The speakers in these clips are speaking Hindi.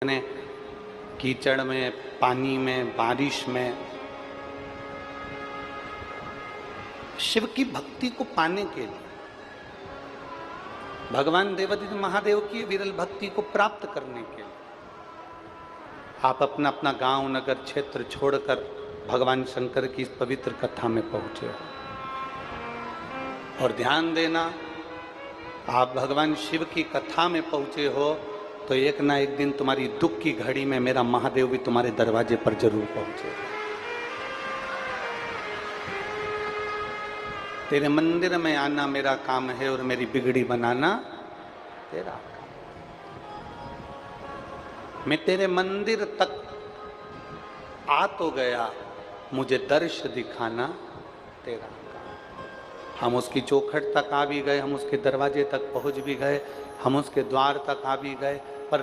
ने कीचड़ में, पानी में, बारिश में शिव की भक्ति को पाने के लिए, भगवान देवादिदेव महादेव की विरल भक्ति को प्राप्त करने के लिए आप अपना अपना गांव, नगर, क्षेत्र छोड़कर भगवान शंकर की इस पवित्र कथा में पहुंचे हो। और ध्यान देना, आप भगवान शिव की कथा में पहुंचे हो तो एक ना एक दिन तुम्हारी दुख की घड़ी में मेरा महादेव भी तुम्हारे दरवाजे पर जरूर पहुंचेगा। तेरे मंदिर में आना मेरा काम है और मेरी बिगड़ी बनाना तेरा काम। मैं तेरे मंदिर तक आ तो गया, मुझे दर्श दिखाना तेरा काम। हम उसकी चौखट तक आ भी गए, हम उसके दरवाजे तक पहुंच भी गए, हम उसके द्वार तक आ भी गए, पर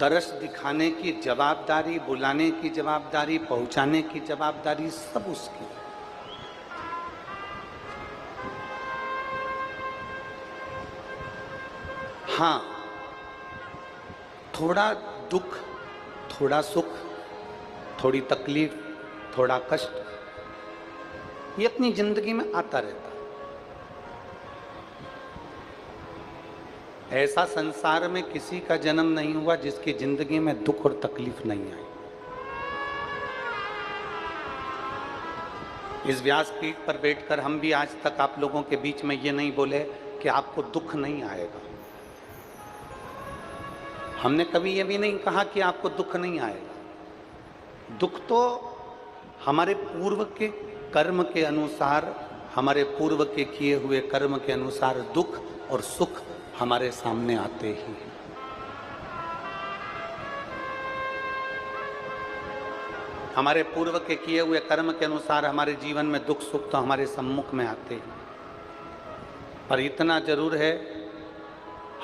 दर्श दिखाने की जवाबदारी, बुलाने की जवाबदारी, पहुंचाने की जवाबदारी सब उसकी। हाँ, थोड़ा दुख, थोड़ा सुख, थोड़ी तकलीफ, थोड़ा कष्ट, ये अपनी जिंदगी में आता रहता है। ऐसा संसार में किसी का जन्म नहीं हुआ जिसकी जिंदगी में दुख और तकलीफ नहीं आई। इस व्यासपीठ पर बैठकर हम भी आज तक आप लोगों के बीच में ये नहीं बोले कि आपको दुख नहीं आएगा। हमने कभी ये भी नहीं कहा कि आपको दुख नहीं आएगा। दुख तो हमारे पूर्व के कर्म के अनुसार, हमारे पूर्व के किए हुए कर्म के अनुसार दुख और सुख हमारे सामने आते ही हैं। हमारे पूर्व के किए हुए कर्म के अनुसार हमारे जीवन में दुख सुख तो हमारे सम्मुख में आते हैं। पर इतना जरूर है,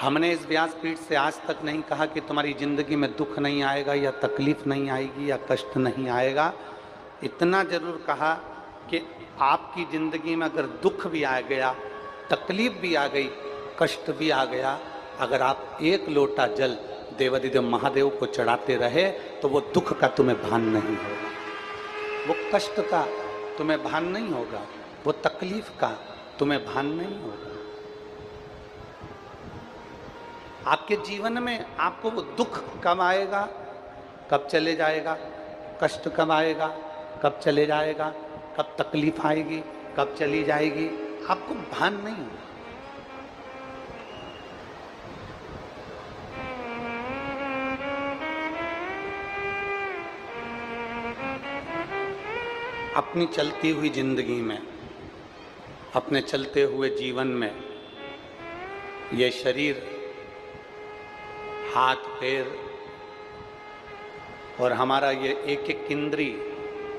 हमने इस व्यासपीठ से आज तक नहीं कहा कि तुम्हारी जिंदगी में दुख नहीं आएगा या तकलीफ नहीं आएगी या कष्ट नहीं आएगा। इतना जरूर कहा कि आपकी जिंदगी में अगर दुख भी आ गया, तकलीफ भी आ गई, कष्ट भी आ गया, अगर आप एक लोटा जल देवादिदेव महादेव को चढ़ाते रहे तो वो दुख का तुम्हें भान नहीं होगा, वो कष्ट का तुम्हें भान नहीं होगा, वो तकलीफ का तुम्हें भान नहीं होगा। आपके जीवन में आपको वो दुख कब आएगा, कब चले जाएगा, कष्ट कब आएगा, कब चले जाएगा, कब तकलीफ आएगी, कब चली जाएगी, आपको भान नहीं होगा। अपनी चलती हुई जिंदगी में, अपने चलते हुए जीवन में ये शरीर, हाथ पैर और हमारा ये एक एक इंद्री,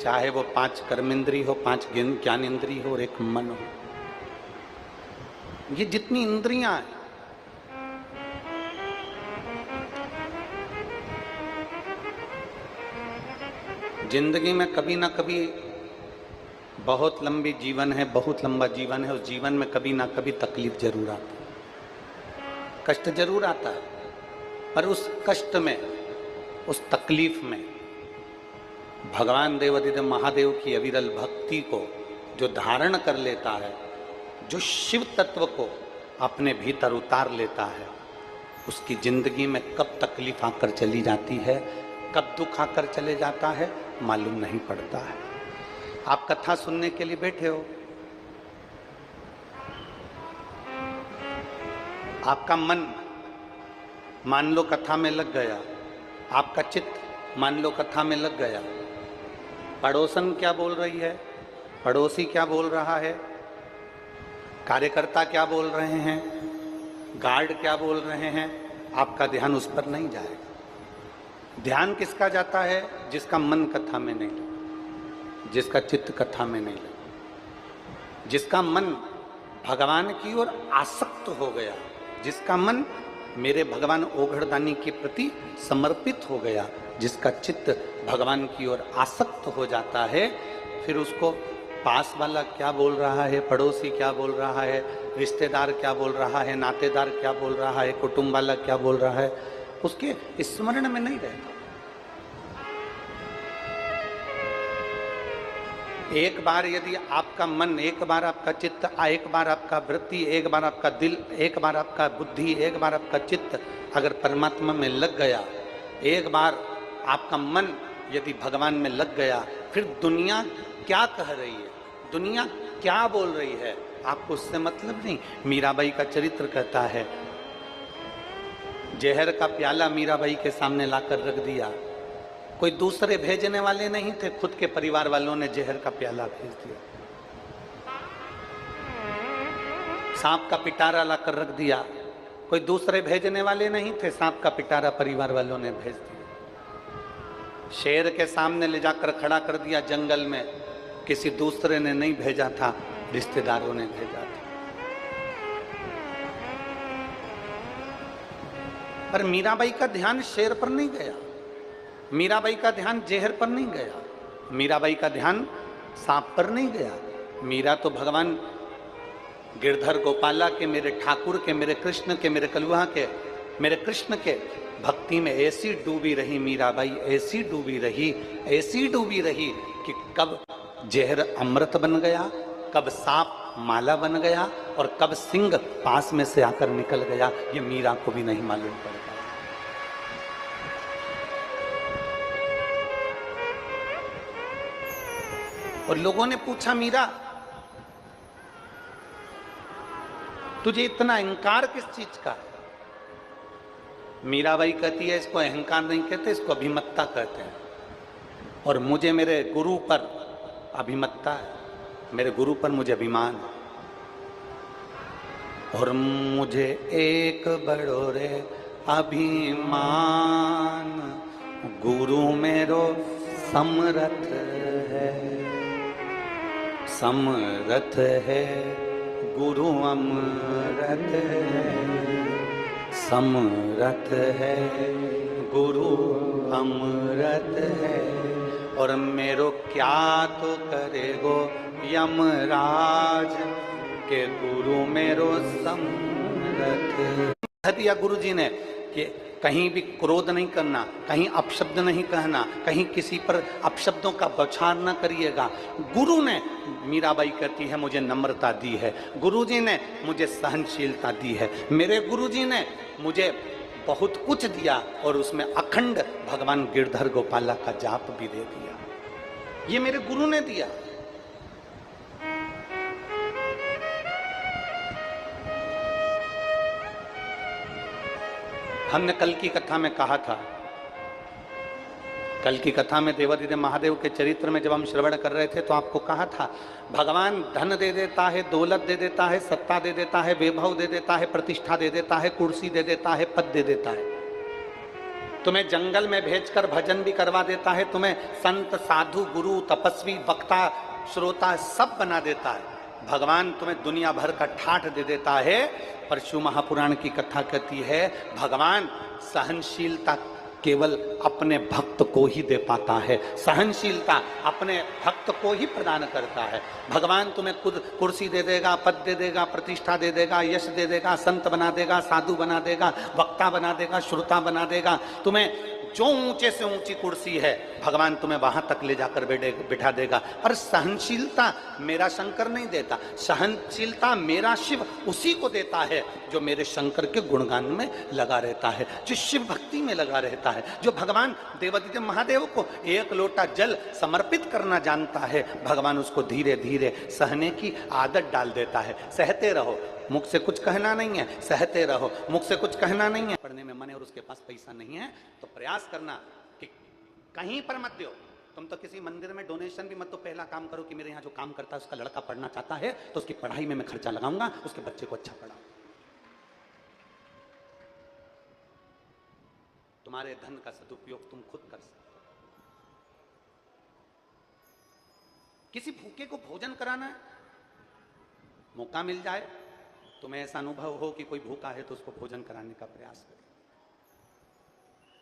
चाहे वो 5 कर्मेंद्री हो, 5 ज्ञानेंद्री हो और एक मन हो, ये जितनी इंद्रियां हैं, जिंदगी में कभी ना कभी, बहुत लंबी जीवन है, बहुत लंबा जीवन है, उस जीवन में कभी ना कभी तकलीफ जरूर आती है, कष्ट जरूर आता है। पर उस कष्ट में, उस तकलीफ में भगवान देवादिदेव महादेव की अविरल भक्ति को जो धारण कर लेता है, जो शिव तत्व को अपने भीतर उतार लेता है, उसकी जिंदगी में कब तकलीफ आकर चली जाती है, कब दुख आकर चले जाता है, मालूम नहीं पड़ता है। आप कथा सुनने के लिए बैठे हो, आपका मन मान लो कथा में लग गया, आपका चित्त मान लो कथा में लग गया। पड़ोसन क्या बोल रही है, पड़ोसी क्या बोल रहा है, कार्यकर्ता क्या बोल रहे हैं, गार्ड क्या बोल रहे हैं, आपका ध्यान उस पर नहीं जाएगा। ध्यान किसका जाता है? जिसका मन कथा में नहीं लगा, जिसका चित्त कथा में नहीं लगा, जिसका मन भगवान की ओर आसक्त हो गया, जिसका मन मेरे भगवान ओघड़दानी के प्रति समर्पित हो गया, जिसका चित्त भगवान की ओर आसक्त हो जाता है, फिर उसको पास वाला क्या बोल रहा है, पड़ोसी क्या बोल रहा है, रिश्तेदार क्या बोल रहा है, नातेदार क्या बोल रहा है, कुटुंब वाला क्या बोल रहा है, उसके स्मरण में नहीं रहता। एक बार यदि आपका मन, एक बार आपका चित्त, एक बार आपका वृत्ति, एक बार आपका दिल, एक बार आपका बुद्धि, एक बार आपका चित्त अगर परमात्मा में लग गया, एक बार आपका मन यदि भगवान में लग गया, फिर दुनिया क्या कह रही है, दुनिया क्या बोल रही है, आपको उससे मतलब नहीं। मीराबाई का चरित्र कहता है, जहर का प्याला मीराबाई के सामने लाकर रख दिया, कोई दूसरे भेजने वाले नहीं थे, खुद के परिवार वालों ने जहर का प्याला भेज दिया। सांप का पिटारा लाकर रख दिया, कोई दूसरे भेजने वाले नहीं थे, सांप का पिटारा परिवार वालों ने भेज दिया। शेर के सामने ले जाकर खड़ा कर दिया जंगल में, किसी दूसरे ने नहीं भेजा था, रिश्तेदारों ने भेजा था। पर मीराबाई का ध्यान शेर पर नहीं गया, मीराबाई का ध्यान जहर पर नहीं गया, मीराबाई का ध्यान सांप पर नहीं गया। मीरा तो भगवान गिरधर गोपाला के, मेरे ठाकुर के, मेरे कृष्ण के, मेरे कलुआ के, मेरे कृष्ण के भक्ति में ऐसी डूबी रही मीराबाई, ऐसी डूबी रही, ऐसी डूबी रही कि कब जहर अमृत बन गया, कब सांप माला बन गया और कब सिंह पास में से आकर निकल गया, ये मीरा को भी नहीं मालूम पड़ गया। और लोगों ने पूछा, मीरा तुझे इतना अहंकार किस चीज का है? मीराबाई कहती है, इसको अहंकार नहीं कहते, इसको अभिमत्ता कहते हैं। और मुझे मेरे गुरु पर अभिमत्ता है, मेरे गुरु पर मुझे अभिमान है। और मुझे एक बड़ो रे अभिमान, गुरु मेरो समरथ है, समरथ है गुरु अमरत है, समरथ है गुरु अमरत है। और मेरो क्या तो करेगो यमराज के गुरु मेरो समरथ। कह दिया गुरु जी ने कि कहीं भी क्रोध नहीं करना, कहीं अपशब्द नहीं कहना, कहीं किसी पर अपशब्दों का बौछार न करिएगा। गुरु ने, मीराबाई कहती है, मुझे नम्रता दी है, गुरुजी ने मुझे सहनशीलता दी है, मेरे गुरुजी ने मुझे बहुत कुछ दिया और उसमें अखंड भगवान गिरधर गोपाला का जाप भी दे दिया। ये मेरे गुरु ने दिया। हमने कल की कथा में कहा था, कल की कथा में देवादिदेव महादेव के चरित्र में जब हम श्रवण कर रहे थे तो आपको कहा था, भगवान धन दे देता है, दौलत दे देता है, सत्ता दे देता है, वैभव दे देता है, प्रतिष्ठा दे देता है, कुर्सी दे देता है, पद दे देता है, तुम्हें जंगल में भेजकर भजन भी करवा देता है, तुम्हें संत साधु गुरु तपस्वी वक्ता श्रोता सब बना देता है। भगवान तुम्हें दुनिया भर का ठाठ दे देता है। पर शिव महापुराण की कथा कहती है, भगवान सहनशीलता केवल अपने भक्त को ही दे पाता है, सहनशीलता अपने भक्त को ही प्रदान करता है। भगवान तुम्हें खुद कुर्सी दे देगा, पद दे देगा, प्रतिष्ठा दे देगा, यश दे देगा, संत बना देगा, साधु बना देगा, वक्ता बना देगा, श्रोता बना देगा। तुम्हें जो ऊंचे से ऊंची कुर्सी है भगवान तुम्हें वहां तक ले जाकर बिठा देगा। पर सहनशीलता मेरा शंकर नहीं देता, सहनशीलता मेरा शिव उसी को देता है जो मेरे शंकर के गुणगान में लगा रहता है, जो शिव भक्ति में लगा रहता है, जो भगवान देवादिदेव महादेव को एक लोटा जल समर्पित करना जानता है। भगवान उसको धीरे धीरे सहने की आदत डाल देता है। सहते रहो, मुख से कुछ कहना नहीं है, सहते रहो, मुख से कुछ कहना नहीं है। पढ़ने में मन है और उसके पास पैसा नहीं है तो प्रयास करना कि कहीं पर मत दो। तुम तो किसी मंदिर में डोनेशन भी मत दो, पहला काम करो कि मेरे यहाँ जो काम करता है उसका लड़का पढ़ना चाहता है तो उसकी पढ़ाई में मैं खर्चा लगाऊंगा, उसके बच्चे को अच्छा पढ़ाऊंगा। तुम्हारे धन का सदुपयोग तुम खुद कर सकते हो। किसी भूखे को भोजन कराना है, मौका मिल जाए, तुम्हें ऐसा अनुभव हो कि कोई भूखा है तो उसको भोजन कराने का प्रयास करें,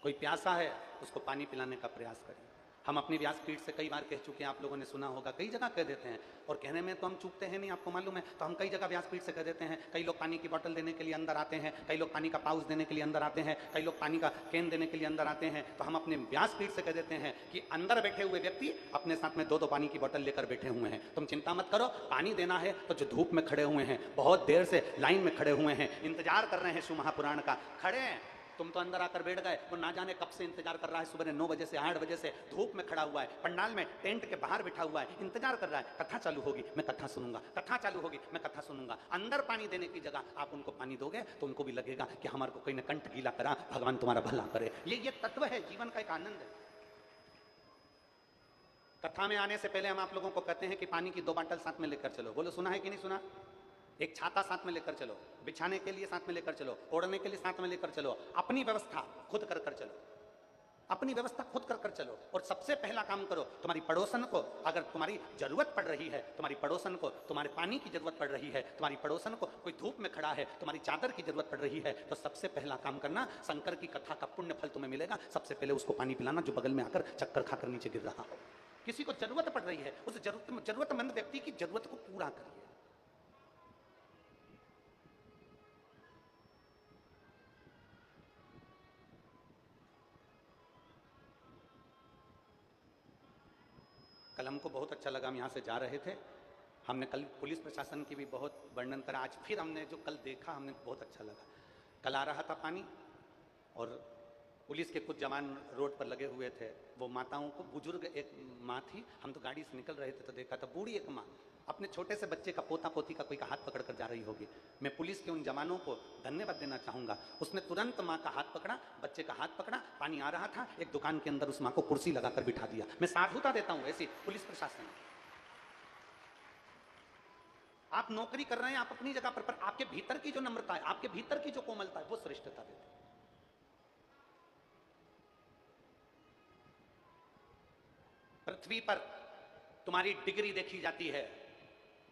कोई प्यासा है उसको पानी पिलाने का प्रयास करें। हम अपनी व्यासपीठ से कई बार कह चुके हैं, आप लोगों ने सुना होगा, कई जगह कह देते हैं, और कहने में तो हम चूकते हैं नहीं, आपको मालूम है। तो हम कई जगह व्यासपीठ से कह देते हैं, कई लोग पानी की बोतल देने के लिए अंदर आते हैं, कई लोग पानी का पाउच देने के लिए अंदर आते हैं, कई लोग पानी का कैन देने के लिए अंदर आते हैं। तो हम अपने व्यासपीठ से कह देते हैं कि अंदर बैठे हुए व्यक्ति अपने साथ में दो दो पानी की बोतल लेकर बैठे हुए हैं। तुम चिंता मत करो, पानी देना है तो जो धूप में खड़े हुए हैं, बहुत देर से लाइन में खड़े हुए हैं, इंतजार कर रहे हैं शिव महापुराण का, खड़े हैं, तुम तो अंदर आकर बैठ गए, वो ना जाने कब से इंतजार कर रहा है, सुबह 9 बजे से 8 बजे से धूप में खड़ा हुआ है, पंडाल में टेंट के बाहर बैठा हुआ है, इंतजार कर रहा है, कथा चालू होगी मैं कथा सुनूंगा, कथा चालू होगी मैं कथा सुनूंगा। अंदर पानी देने की जगह आप उनको पानी दोगे तो उनको भी लगेगा कि हमारे को कोई ने कंठ गीला करा, भगवान तुम्हारा भला करे। ये तत्व है, जीवन का एक आनंद है। कथा में आने से पहले हम आप लोगों को कहते हैं कि पानी की 2 बाटल साथ में लेकर चलो। बोलो सुना है कि नहीं सुना? एक छाता साथ में लेकर चलो, बिछाने के लिए साथ में लेकर चलो, ओढ़ने के लिए साथ में लेकर चलो, अपनी व्यवस्था खुद कर कर चलो, अपनी व्यवस्था खुद कर कर चलो। और सबसे पहला काम करो, तुम्हारी पड़ोसन को अगर तुम्हारी जरूरत पड़ रही है, तुम्हारी पड़ोसन को तुम्हारे पानी की जरूरत पड़ रही है, तुम्हारी पड़ोसन को कोई धूप में खड़ा है, तुम्हारी चादर की जरूरत पड़ रही है, तो सबसे पहला काम करना, शंकर की कथा का पुण्य फल तुम्हें मिलेगा, सबसे पहले उसको पानी पिलाना जो बगल में आकर चक्कर खाकर नीचे गिर रहा हो। किसी को जरूरत पड़ रही है, उस जरूरतमंद व्यक्ति की जरूरत को पूरा करिए। कल हमको बहुत अच्छा लगा, हम यहाँ से जा रहे थे, हमने कल पुलिस प्रशासन की भी बहुत वर्णन करा, आज फिर हमने जो कल देखा हमने बहुत अच्छा लगा। कल आ रहा था पानी और पुलिस के कुछ जवान रोड पर लगे हुए थे, वो माताओं को, बुजुर्ग एक माँ थी, हम तो गाड़ी से निकल रहे थे तो देखा था, बूढ़ी एक माँ अपने छोटे से बच्चे का, पोता पोती का कोई का हाथ पकड़ कर जा रही होगी। मैं पुलिस के उन जवानों को धन्यवाद देना चाहूँगा, उसने तुरंत माँ का हाथ पकड़ा, बच्चे का हाथ पकड़ा, पानी आ रहा था, एक दुकान के अंदर उस माँ को कुर्सी लगाकर बिठा दिया। मैं साधुता देता हूँ ऐसी पुलिस प्रशासन। आप नौकरी कर रहे हैं, आप अपनी जगह पर आपके भीतर की जो नम्रता है, आपके भीतर की जो कोमलता है, वो श्रेष्ठता देती है। पृथ्वी पर तुम्हारी डिग्री देखी जाती है,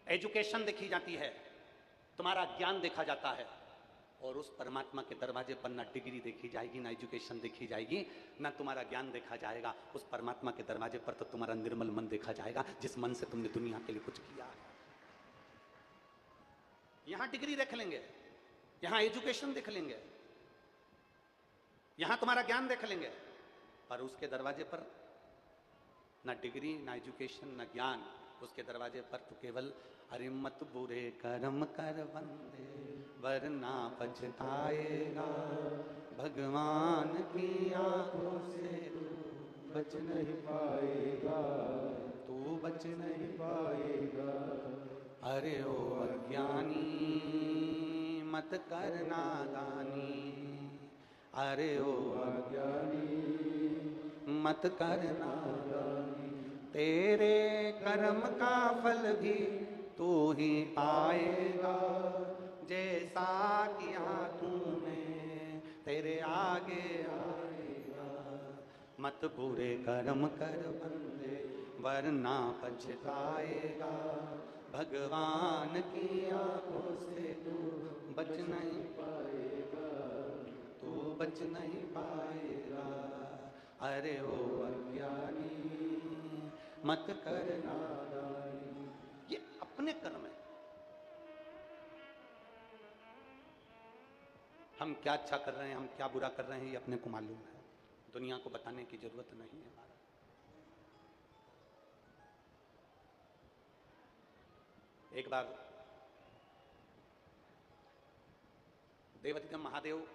एजुकेशन देखी जाती है, तुम्हारा ज्ञान देखा जाता है, और उस परमात्मा के दरवाजे पर ना डिग्री देखी जाएगी, ना एजुकेशन देखी जाएगी, ना तुम्हारा ज्ञान देखा जाएगा। उस परमात्मा के दरवाजे पर तो तुम्हारा निर्मल मन देखा जाएगा, जिस मन से तुमने दुनिया के लिए कुछ किया। यहां डिग्री देख लेंगे, यहां एजुकेशन देख लेंगे, यहां तुम्हारा ज्ञान देख लेंगे, पर उसके दरवाजे पर ना डिग्री, ना एजुकेशन, ना ज्ञान, उसके दरवाजे पर तो केवल अरे मत बुरे कर्म कर बंदे वरना पछताएगा, भगवान की आंखों से तू बच नहीं पाएगा, तू बच नहीं पाएगा। अरे ओ अज्ञानी मत कर नादानी, अरे ओ अज्ञानी मत कर नादानी, तेरे कर्म का फल भी तू ही पाएगा, जैसा किया तूने तेरे आगे आएगा। मत बुरे कर्म कर बंदे वरना पछताएगा, भगवान की आंखों से तू बच नहीं पाएगा, तू बच नहीं पाएगा। अरे ओ अज्ञानी मत कर नादानी। ये अपने कर्म है, हम क्या अच्छा कर रहे हैं, हम क्या बुरा कर रहे हैं, ये अपने को मालूम है, दुनिया को बताने की जरूरत नहीं है। हमारा एक बार देवाधिदेव महादेव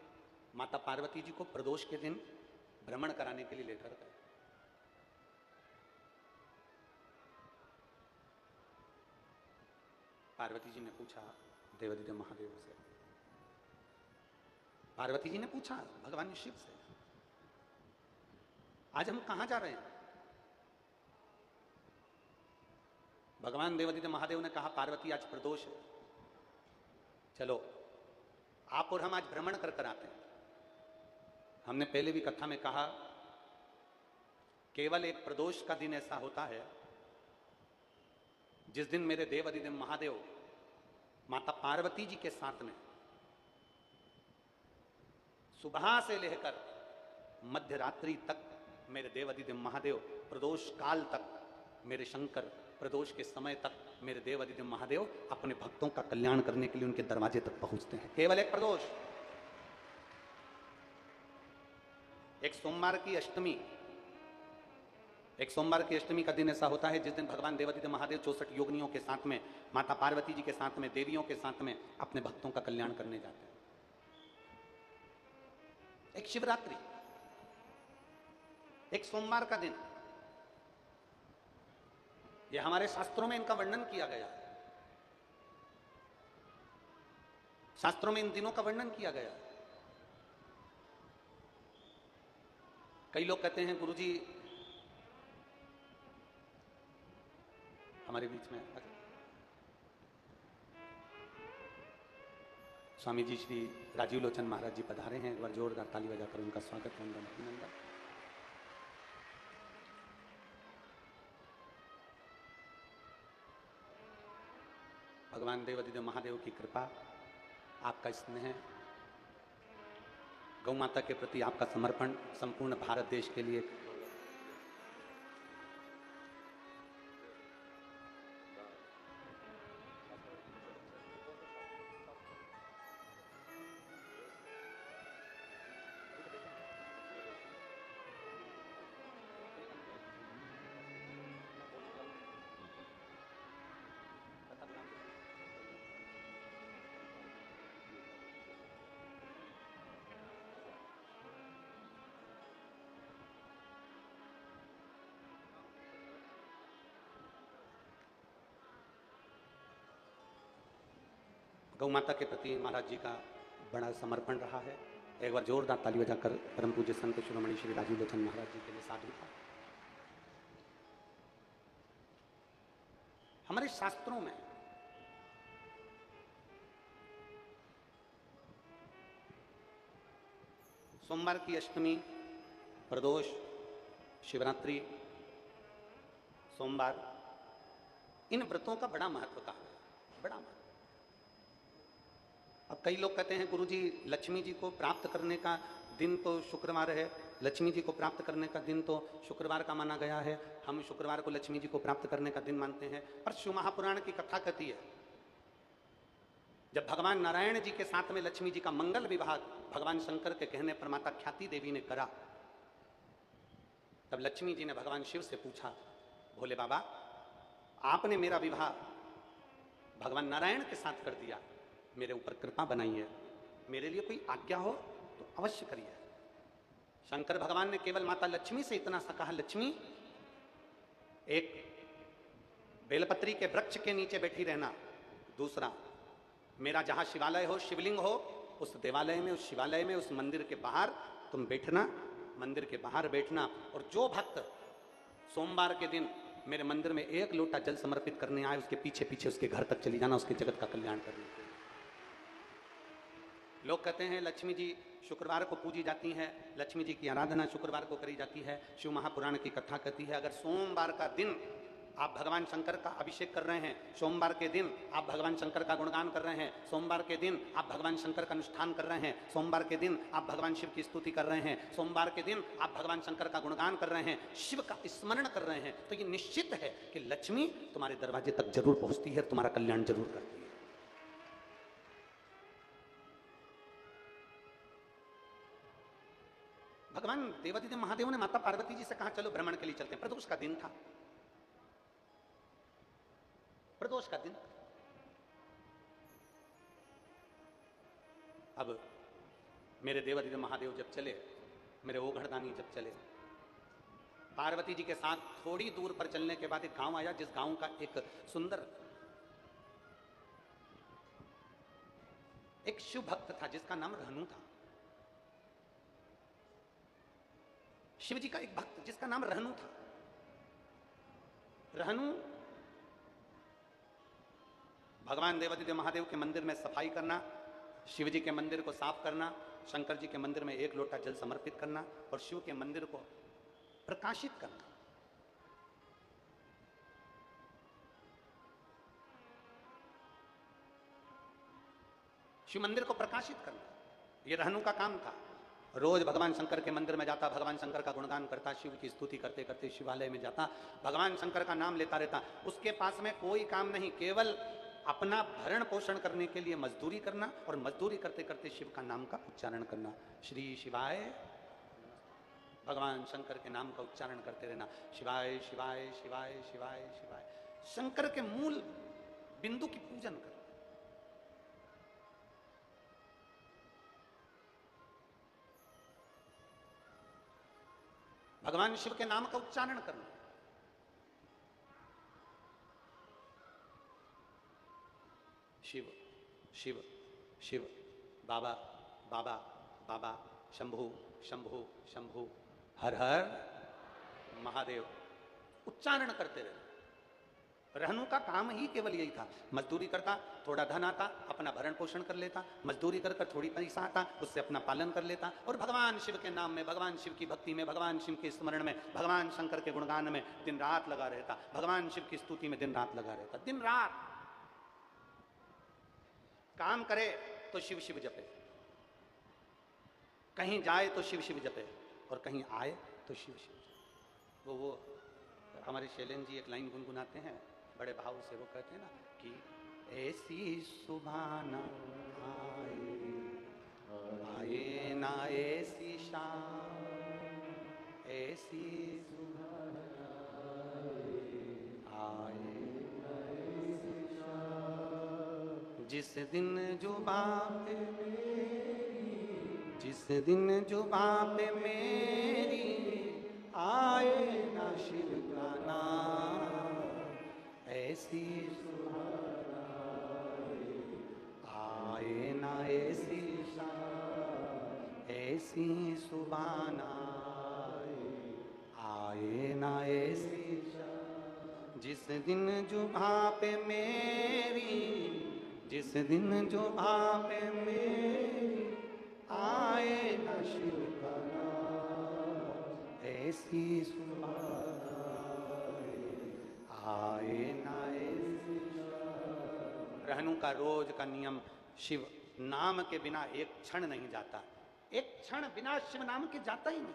माता पार्वती जी को प्रदोष के दिन भ्रमण कराने के लिए लेकर गए। पार्वती जी ने पूछा देवाधिदेव महादेव से, पार्वती जी ने पूछा भगवान शिव से, आज हम कहां जा रहे हैं? भगवान देवाधिदेव महादेव ने कहा पार्वती आज प्रदोष है, चलो आप और हम आज भ्रमण कर कर आते हैं। हमने पहले भी कथा में कहा, केवल एक प्रदोष का दिन ऐसा होता है जिस दिन मेरे देवाधिदेव महादेव माता पार्वती जी के साथ में सुबह से लेकर मध्य रात्रि तक मेरे देवादिदेव महादेव प्रदोष काल तक, मेरे शंकर प्रदोष के समय तक मेरे देवादिदेव महादेव अपने भक्तों का कल्याण करने के लिए उनके दरवाजे तक पहुंचते हैं। केवल एक प्रदोष, एक सोमवार की अष्टमी, एक सोमवार की अष्टमी का दिन ऐसा होता है जिस दिन भगवान देवादिदेव महादेव 64 योगिनियों के साथ में, माता पार्वती जी के साथ में, देवियों के साथ में अपने भक्तों का कल्याण करने जाते हैं। एक शिवरात्रि, एक सोमवार का दिन, यह हमारे शास्त्रों में इनका वर्णन किया गया है। शास्त्रों में इन दिनों का वर्णन किया गया है। कई लोग कहते हैं गुरुजी हमारे बीच में स्वामी जी श्री राजीव लोचन महाराज जी पधारे हैं। एक बार जोरदार ताली बजाकर उनका स्वागत है। अभिनंदन। भगवान देवादिदेव महादेव की कृपा, आपका स्नेह, गौ माता के प्रति आपका समर्पण संपूर्ण भारत देश के लिए गौ माता के प्रति महाराज जी का बड़ा समर्पण रहा है। एक बार जोरदार ताली बजाकर परम पूज्य संत शिरोमणि श्री राजीव लोचन महाराज जी के लिए साधुता। हमारे शास्त्रों में सोमवार की अष्टमी, प्रदोष, शिवरात्रि, सोमवार, इन व्रतों का बड़ा महत्व कहा है, बड़ा महत्व। अब कई लोग कहते हैं गुरुजी लक्ष्मी जी को प्राप्त करने का दिन तो शुक्रवार है, लक्ष्मी जी को प्राप्त करने का दिन तो शुक्रवार का माना गया है, हम शुक्रवार को लक्ष्मी जी को प्राप्त करने का दिन मानते हैं। पर शिव महापुराण की कथा कहती है जब भगवान नारायण जी के साथ में लक्ष्मी जी का मंगल विवाह भगवान शंकर के कहने पर माता ख्याति देवी ने करा, तब लक्ष्मी जी ने भगवान शिव से पूछा, भोले बाबा आपने मेरा विवाह भगवान नारायण के साथ कर दिया, मेरे ऊपर कृपा बनाइए, मेरे लिए कोई आज्ञा हो तो अवश्य करिए। शंकर भगवान ने केवल माता लक्ष्मी से इतना सा कहा, लक्ष्मी एक बेलपत्री के वृक्ष के नीचे बैठी रहना, दूसरा मेरा जहां शिवालय हो, शिवलिंग हो, उस देवालय में, उस शिवालय में, उस मंदिर के बाहर तुम बैठना, मंदिर के बाहर बैठना, और जो भक्त सोमवार के दिन मेरे मंदिर में एक लोटा जल समर्पित करने आए उसके पीछे पीछे उसके घर तक चली जाना, उसके जगत का कल्याण करने के लिए। लोग कहते हैं लक्ष्मी जी शुक्रवार को पूजी जाती हैं, लक्ष्मी जी की आराधना शुक्रवार को करी जाती है। शिव महापुराण की कथा कहती है अगर सोमवार का दिन आप भगवान शंकर का अभिषेक कर रहे हैं, सोमवार के दिन आप भगवान शंकर का गुणगान कर रहे हैं, सोमवार के दिन आप भगवान शंकर का अनुष्ठान कर रहे हैं, सोमवार के दिन आप भगवान शिव की स्तुति कर रहे हैं, सोमवार के दिन आप भगवान शंकर का गुणगान कर रहे हैं, शिव का स्मरण कर रहे हैं, तो ये निश्चित है कि लक्ष्मी तुम्हारे दरवाजे तक जरूर पहुंचती है, तुम्हारा कल्याण जरूर करती है। भगवान देवादिदेव महादेव ने माता पार्वती जी से कहा चलो भ्रमण के लिए चलते हैं। प्रदोष का दिन था, प्रदोष का दिन। अब मेरे देवादिदेव महादेव जब चले, मेरे ओघड़दानी जब चले, पार्वती जी के साथ थोड़ी दूर पर चलने के बाद एक गांव आया, जिस गांव का एक सुंदर एक शिव भक्त था जिसका नाम रहनु था। शिव जी का एक भक्त जिसका नाम रहनु था। रहनु भगवान देवादिदेव महादेव के मंदिर में सफाई करना, शिव जी के मंदिर को साफ करना, शंकर जी के मंदिर में एक लोटा जल समर्पित करना और शिव के मंदिर को प्रकाशित करना। शिव मंदिर को प्रकाशित करना, यह रहनु का काम था। रोज भगवान शंकर के मंदिर में जाता, भगवान शंकर का गुणगान करता, शिव की स्तुति करते करते शिवालय में जाता, भगवान शंकर का नाम लेता रहता। उसके पास में कोई काम नहीं, केवल अपना भरण पोषण करने के लिए मजदूरी करना और मजदूरी करते करते शिव का नाम का उच्चारण करना। श्री शिवाय, भगवान शंकर के नाम का उच्चारण करते रहना, शिवाय शिवाय शिवाय शिवाय शिवाय। शंकर के मूल बिंदु की पूजन कर। भगवान शिव के नाम का उच्चारण करना। शिव शिव शिव, बाबा बाबा बाबा, शंभु शंभु शंभु, हर हर महादेव, उच्चारण करते रहे। रहनु का काम ही केवल यही था, मजदूरी करता, थोड़ा धन आता, अपना भरण पोषण कर लेता, मजदूरी कर कर थोड़ी पैसा आता, उससे अपना पालन कर लेता, और भगवान शिव के नाम में, भगवान शिव की भक्ति में, भगवान शिव के स्मरण में, भगवान शंकर के गुणगान में दिन रात लगा रहता, भगवान शिव की स्तुति में दिन रात लगा रहता। दिन रात काम करे तो शिव शिव जपे, कहीं जाए तो शिव शिव जपे, और कहीं आए तो शिव शिव जपे। वो हमारे शैलेंद्र जी एक लाइन गुनगुनाते हैं बड़े भाव से, वो कहते हैं ना कि ऐसी सुबह न आए, आए ना ऐसी शाम, ऐसी सुबह आए ना ऐसी शाम, जिस दिन जुबां पे मेरी, जिस दिन जुबां पे मेरी आए ना शिव का नाम, ऐसी सुबह आए ना ऐसी शाम, ऐसी सुबह आए ना ऐसी शाम, जिस दिन जुबां पे मेरी, जिस दिन जुबां पे मेरी आए ना शिव का नाम, ऐसी सुबह आए ना ऐसी शाम। रहनु का रोज का नियम, शिव नाम के बिना एक क्षण नहीं जाता, एक क्षण बिना शिव नाम के जाता ही नहीं।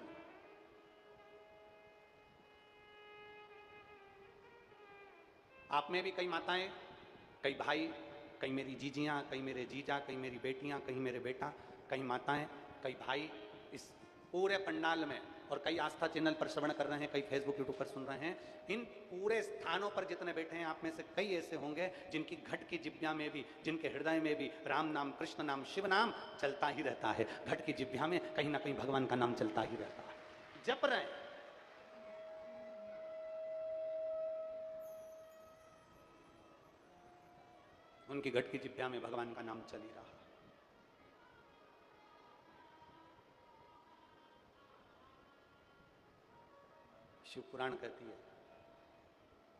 आप में भी कई माताएं, कई भाई, कई मेरी जीजियां, कई मेरे जीजा, कई मेरी बेटियां, कहीं मेरे बेटा, कई माताएं, कई भाई इस पूरे पंडाल में, और कई आस्था चैनल पर श्रवण कर रहे हैं, कई फेसबुक यूट्यूब पर सुन रहे हैं, इन पूरे स्थानों पर जितने बैठे हैं, आप में से कई ऐसे होंगे जिनकी घट की जिब्या में भी, जिनके हृदय में भी राम नाम, कृष्ण नाम, शिव नाम चलता ही रहता है। घट की जिब्या में कहीं ना कहीं भगवान का नाम चलता ही रहता है, जप रहे हैं। उनकी घट की जिब्या में भगवान का नाम चल ही रहा। शिव पुराण कहती है,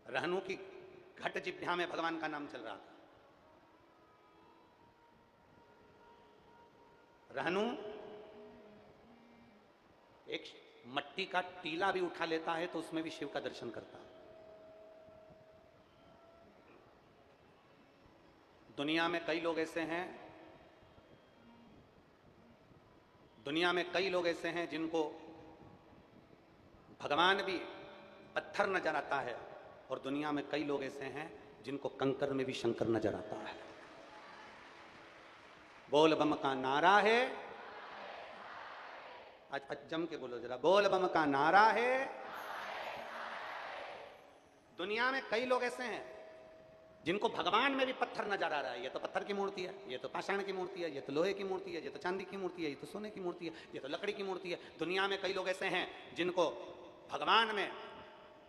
रहनु की घट जिब्या में भगवान का नाम चल रहा था। रहनु एक मट्टी का टीला भी उठा लेता है तो उसमें भी शिव का दर्शन करता है। दुनिया में कई लोग ऐसे हैं, दुनिया में कई लोग ऐसे हैं जिनको भगवान भी पत्थर नजर आता है, और दुनिया में कई लोग ऐसे हैं जिनको कंकर में भी शंकर नजर आता है। बोल बम का नारा है, आज जम के बोलो जरा, बोल बम का नारा है। दुनिया में कई लोग ऐसे हैं जिनको भगवान में भी पत्थर नजर आ रहा है। ये तो पत्थर की मूर्ति है, ये तो पाषाण की मूर्ति है, ये तो लोहे की मूर्ति है, ये तो चांदी की मूर्ति है, ये तो सोने की मूर्ति है, ये तो लकड़ी की मूर्ति है। दुनिया में कई लोग ऐसे हैं जिनको भगवान में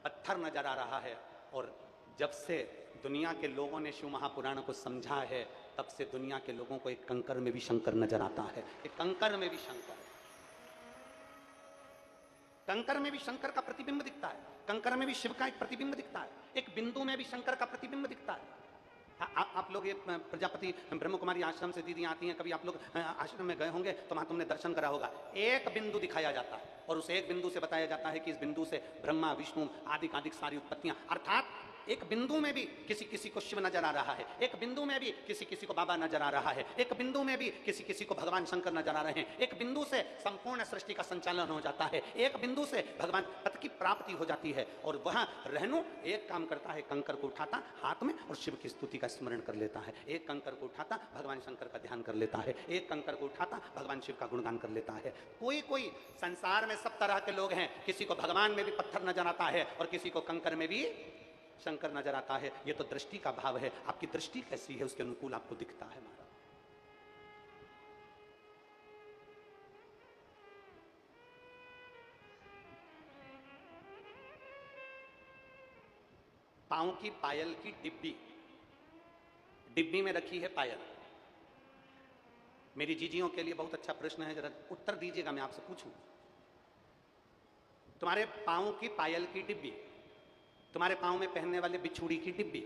पत्थर नजर आ रहा है, और जब से दुनिया के लोगों ने शिव महापुराण को समझा है, तब से दुनिया के लोगों को एक कंकर में भी शंकर नजर आता है। एक कंकर में भी शंकर, कंकर में भी शंकर का प्रतिबिंब दिखता है, कंकर में भी शिव का एक प्रतिबिंब दिखता है, एक बिंदु में भी शंकर का प्रतिबिंब दिखता है। आप लोग ये प्रजापति ब्रह्म कुमारी आश्रम से दीदी आती हैं, कभी आप लोग आश्रम में गए होंगे तो वहां तुमने दर्शन करा होगा। एक बिंदु दिखाया जाता है और उस एक बिंदु से बताया जाता है कि इस बिंदु से ब्रह्मा विष्णु आदि आदि सारी उत्पत्तियां, अर्थात एक बिंदु में भी किसी किसी को शिव नजर आ रहा है, एक बिंदु में भी किसी किसी को बाबा नजर आ रहा है, एक बिंदु में भी किसी किसी को भगवान शंकर नजर आ रहे हैं। एक बिंदु से संपूर्ण सृष्टि का संचालन हो जाता है, एक बिंदु से भगवान पद की प्राप्ति हो जाती है। और वहां रहनु एक काम करता है, कंकर को उठाता हाथ में और शिव की स्तुति का स्मरण कर लेता है, एक कंकर को उठाता भगवान शंकर का ध्यान कर लेता है, एक कंकर को उठाता भगवान शिव का गुणगान कर लेता है। कोई कोई संसार में सब तरह के लोग हैं, किसी को भगवान में भी पत्थर नजर आता है और किसी को कंकर में भी शंकर नजर आता है। ये तो दृष्टि का भाव है, आपकी दृष्टि कैसी है उसके अनुकूल आपको दिखता है। महाराज पांव की पायल की डिब्बी, डिब्बी में रखी है पायल। मेरी जीजियों के लिए बहुत अच्छा प्रश्न है, जरा उत्तर दीजिएगा, मैं आपसे पूछूं। तुम्हारे पांव की पायल की डिब्बी, तुम्हारे पांव में पहनने वाले बिछुड़ी की डिब्बी,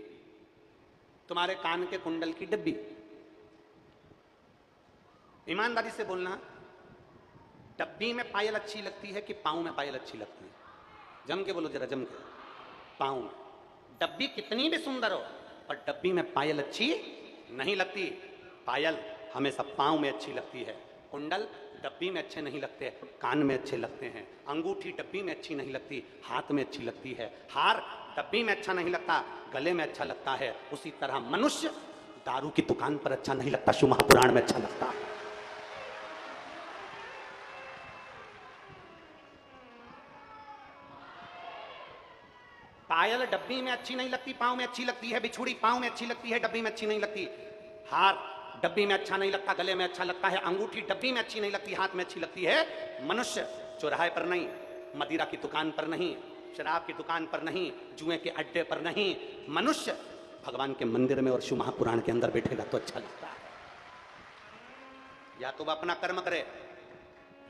तुम्हारे कान के कुंडल की डिब्बी, ईमानदारी से बोलना, डब्बी में पायल अच्छी लगती है कि पांव में पायल अच्छी लगती है? जम के बोलो जरा, जम के। पांव में। डब्बी कितनी भी सुंदर हो पर डब्बी में पायल अच्छी नहीं लगती। पायल हमेशा पांव में अच्छी लगती है, कुंडल डब्बी में अच्छे नहीं लगते, कान में अच्छे लगते हैं, अंगूठी डब्बी में अच्छी नहीं लगती, हाथ में अच्छी लगती है, हार डब्बी में अच्छा नहीं लगता, गले में अच्छा लगता है। उसी तरह मनुष्य दारू की दुकान पर अच्छा नहीं लगता, शिव महापुराण में अच्छा लगता है। पायल डब्बी में अच्छी नहीं लगती, पांव में अच्छी लगती है, बिछुड़ी पांव में अच्छी लगती है, डब्बी में अच्छी नहीं लगती, हार डब्बी में अच्छा नहीं लगता, गले में अच्छा लगता है, अंगूठी डब्बी में अच्छी नहीं लगती, हाथ में अच्छी लगती है। मनुष्य चौराहे पर नहीं, मदिरा की दुकान पर नहीं, शराब की दुकान पर नहीं, जुए के अड्डे पर नहीं, मनुष्य भगवान के मंदिर में और शिव महापुराण के अंदर बैठेगा तो अच्छा लगता है। या तो वह अपना कर्म करे,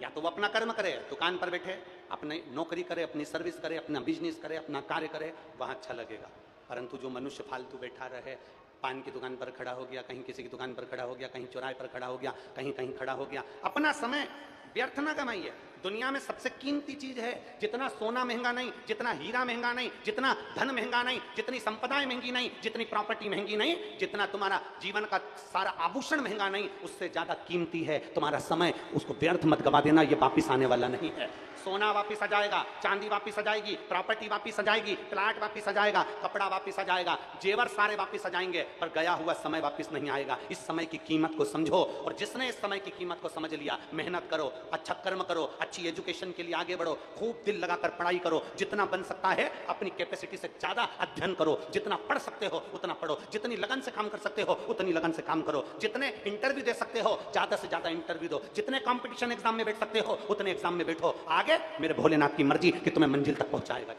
या तो वह अपना कर्म करे, दुकान पर बैठे अपनी नौकरी करे, अपनी सर्विस करे, अपना बिजनेस करे, अपना कार्य करे, वहां अच्छा लगेगा। परंतु जो मनुष्य फालतू बैठा रहे, पान की दुकान पर खड़ा हो गया, कहीं किसी की दुकान पर खड़ा हो गया, कहीं चौराहे पर खड़ा हो गया, कहीं कहीं खड़ा हो गया, अपना समय व्यर्थ ना कमाइए। दुनिया में सबसे कीमती चीज है, जितना सोना महंगा नहीं, जितना हीरा महंगा नहीं, जितना धन महंगा नहीं, जितनी संपदाएं महंगी नहीं, जितनी प्रॉपर्टी महंगी नहीं, जितना तुम्हारा जीवन का सारा आभूषण महंगा नहीं, उससे ज्यादा कीमती है तुम्हारा समय। उसको व्यर्थ मत गवा देना, ये वापिस आने वाला नहीं है। सोना वापिस आ जाएगा, चांदी वापिस आ जाएगी, प्रॉपर्टी वापिस आ जाएगी, प्लाट वापिस आ जाएगा, कपड़ा वापिस आ जाएगा, जेवर सारे वापिस आ जाएंगे, पर गया हुआ समय वापिस नहीं आएगा। इस समय की कीमत को समझो, और जिसने इस समय की कीमत को समझ लिया, मेहनत करो, अच्छा कर्म करो, अच्छी एजुकेशन के लिए आगे बढ़ो, खूब दिल लगाकर पढ़ाई करो, जितना बन सकता है अपनी कैपेसिटी से ज्यादा अध्ययन करो, जितना पढ़ सकते हो उतना पढ़ो, जितनी लगन से काम कर सकते हो उतनी लगन से काम करो, जितने इंटरव्यू दे सकते हो ज्यादा से ज्यादा इंटरव्यू दो, जितने कंपटीशन एग्जाम में बैठ सकते हो उतने एग्जाम में बैठो। आगे मेरे भोलेनाथ की मर्जी कि तुम्हें मंजिल तक पहुंचाएगा।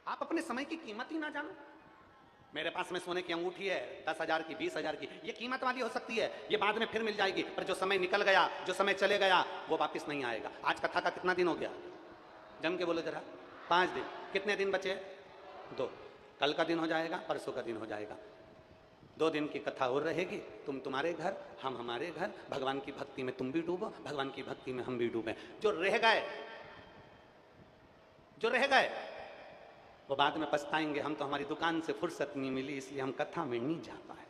आप अपने समय की कीमत ही ना जानो। मेरे पास में सोने की अंगूठी है 10,000 की, 20,000 की, ये कीमत वाली हो सकती है, ये बाद में फिर मिल जाएगी, पर जो समय निकल गया, जो समय चले गया, वो वापस नहीं आएगा। आज कथा का कितना दिन हो गया? जम के बोलो जरा। 5 दिन। कितने दिन बचे? 2। कल का दिन हो जाएगा, परसों का दिन हो जाएगा, 2 दिन की कथा और रहेगी। तुम तुम्हारे घर, हम हमारे घर, भगवान की भक्ति में तुम भी डूबो, भगवान की भक्ति में हम भी डूबे। जो रह गए वो बाद में पछताएंगे, हम तो हमारी दुकान से फुर्सत नहीं मिली इसलिए हम कथा में नहीं जा पाए,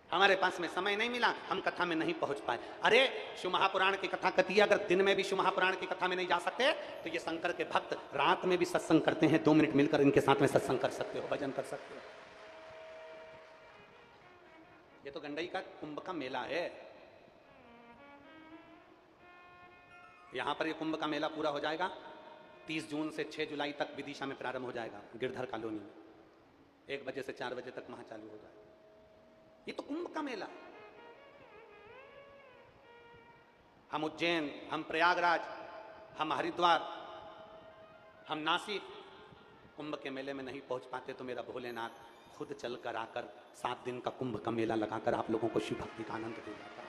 हमारे पास में समय नहीं मिला, हम कथा में नहीं पहुंच पाए। अरे शिव महापुराण की कथा कथी, अगर दिन में भी शिव महापुराण की कथा में नहीं जा सकते तो ये शंकर के भक्त रात में भी सत्संग करते हैं, 2 मिनट मिलकर इनके साथ में सत्संग कर सकते हो, भजन कर सकते हो। ये तो गंडई का कुंभ का मेला है। यहां पर ये कुंभ का मेला पूरा हो जाएगा, 30 जून से 6 जुलाई तक विदिशा में प्रारंभ हो जाएगा, गिरधर कॉलोनी में 1 बजे से 4 बजे तक वहां चालू हो जाएगा। ये तो कुंभ का मेला। हम उज्जैन, हम प्रयागराज, हम हरिद्वार, हम नासिक कुंभ के मेले में नहीं पहुंच पाते तो मेरा भोलेनाथ खुद चलकर आकर 7 दिन का कुंभ का मेला लगाकर आप लोगों को शिव भक्ति का आनंद दे जाता है।